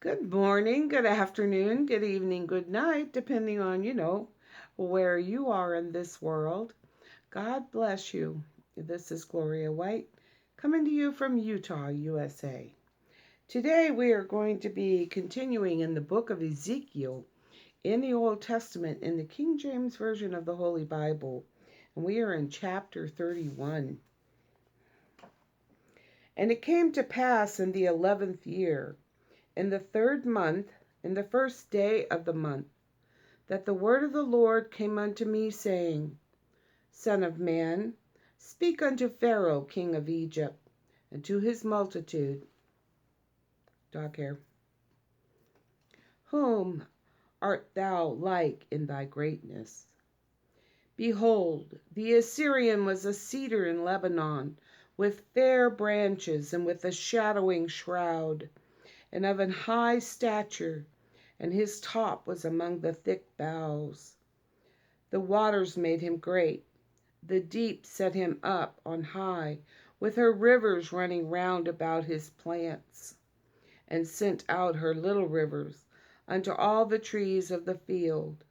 Good morning, good afternoon, good evening, good night, depending on, where you are in this world. God bless you. This is Gloria White coming to you from Utah, USA. Today we are going to be continuing in the book of Ezekiel in the Old Testament in the King James Version of the Holy Bible. And we are in chapter 31. And it came to pass in the 11th year, in the 3rd month, in the 1st day of the month, that the word of the Lord came unto me, saying, Son of man, speak unto Pharaoh king of Egypt, and to his multitude, dog hair, whom art thou like in thy greatness? Behold, the Assyrian was a cedar in Lebanon, with fair branches, and with a shadowing shroud, and of an high stature, and his top was among the thick boughs. The waters made him great, the deep set him up on high, with her rivers running round about his plants, and sent out her little rivers unto all the trees of the field.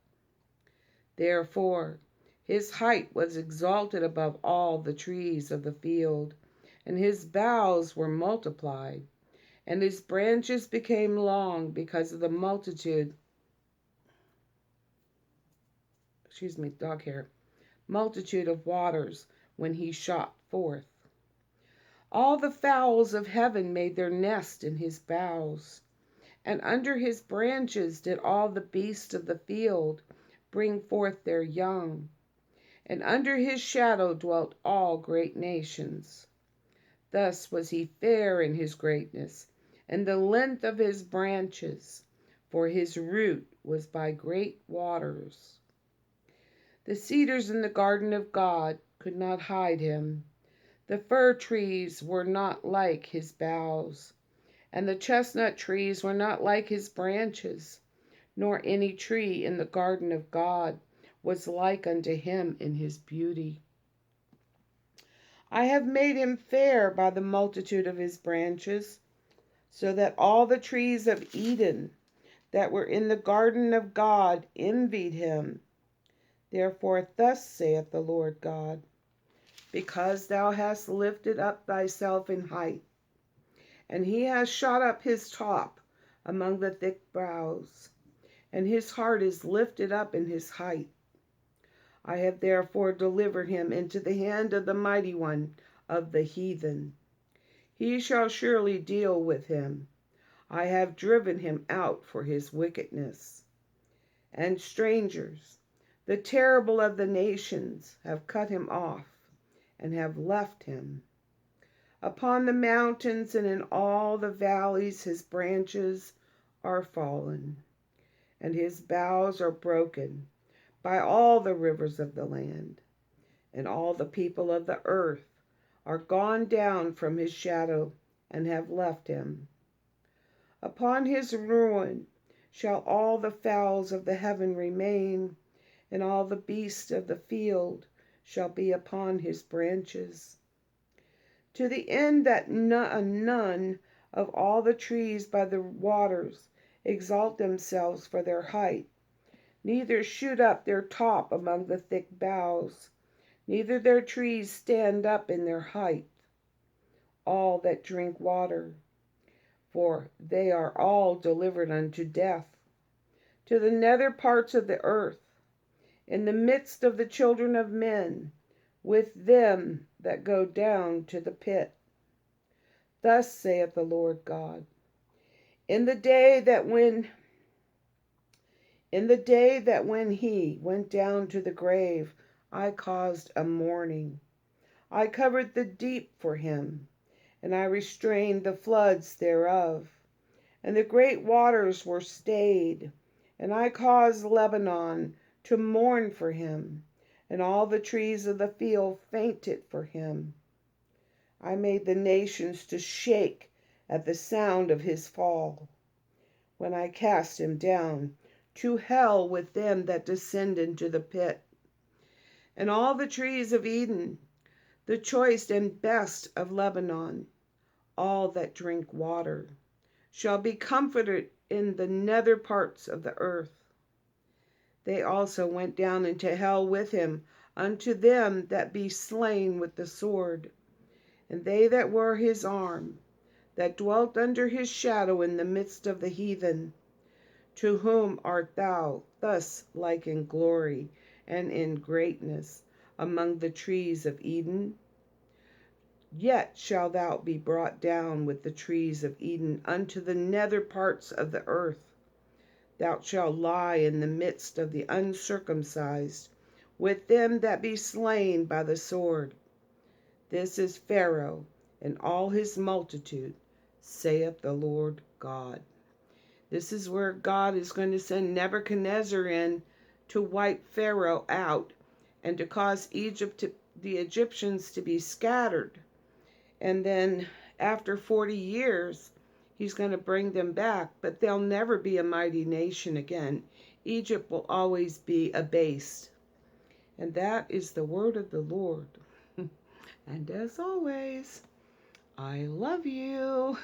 Therefore his height was exalted above all the trees of the field, and his boughs were multiplied, and his branches became long because of the multitude of waters when he shot forth. All the fowls of heaven made their nest in his boughs, and under his branches did all the beasts of the field bring forth their young, and under his shadow dwelt all great nations. Thus was he fair in his greatness, and the length of his branches, for his root was by great waters. The cedars in the garden of God could not hide him. The fir trees were not like his boughs, and the chestnut trees were not like his branches, nor any tree in the garden of God was like unto him in his beauty. I have made him fair by the multitude of his branches, so that all the trees of Eden that were in the garden of God envied him. Therefore thus saith the Lord God, because thou hast lifted up thyself in height, and he has shot up his top among the thick boughs, and his heart is lifted up in his height. I have therefore delivered him into the hand of the mighty one of the heathen. He shall surely deal with him. I have driven him out for his wickedness. And strangers, the terrible of the nations, have cut him off, and have left him. Upon the mountains and in all the valleys his branches are fallen, and his boughs are broken by all the rivers of the land. And all the people of the earth are gone down from his shadow, and have left him. Upon his ruin shall all the fowls of the heaven remain, and all the beasts of the field shall be upon his branches. To the end that none of all the trees by the waters exalt themselves for their height, neither shoot up their top among the thick boughs, neither their trees stand up in their height. All that drink water, for they are all delivered unto death, to the nether parts of the earth, in the midst of the children of men, with them that go down to the pit. Thus saith the Lord God, in the day that when he went down to the grave, I caused a mourning. I covered the deep for him, and I restrained the floods thereof, and the great waters were stayed, and I caused Lebanon to mourn for him, and all the trees of the field fainted for him. I made the nations to shake at the sound of his fall, when I cast him down to hell with them that descend into the pit. And all the trees of Eden, the choice and best of Lebanon, all that drink water, shall be comforted in the nether parts of the earth. They also went down into hell with him, unto them that be slain with the sword. And they that were his arm, that dwelt under his shadow in the midst of the heathen, to whom art thou thus like in glory and in greatness among the trees of Eden? Yet shalt thou be brought down with the trees of Eden unto the nether parts of the earth. Thou shalt lie in the midst of the uncircumcised, with them that be slain by the sword. This is Pharaoh and all his multitude, saith the Lord God. This is where God is going to send Nebuchadnezzar in to wipe Pharaoh out and to cause the Egyptians to be scattered. And then after 40 years, he's going to bring them back, but they'll never be a mighty nation again. Egypt will always be abased. And that is the word of the Lord. And as always, I love you.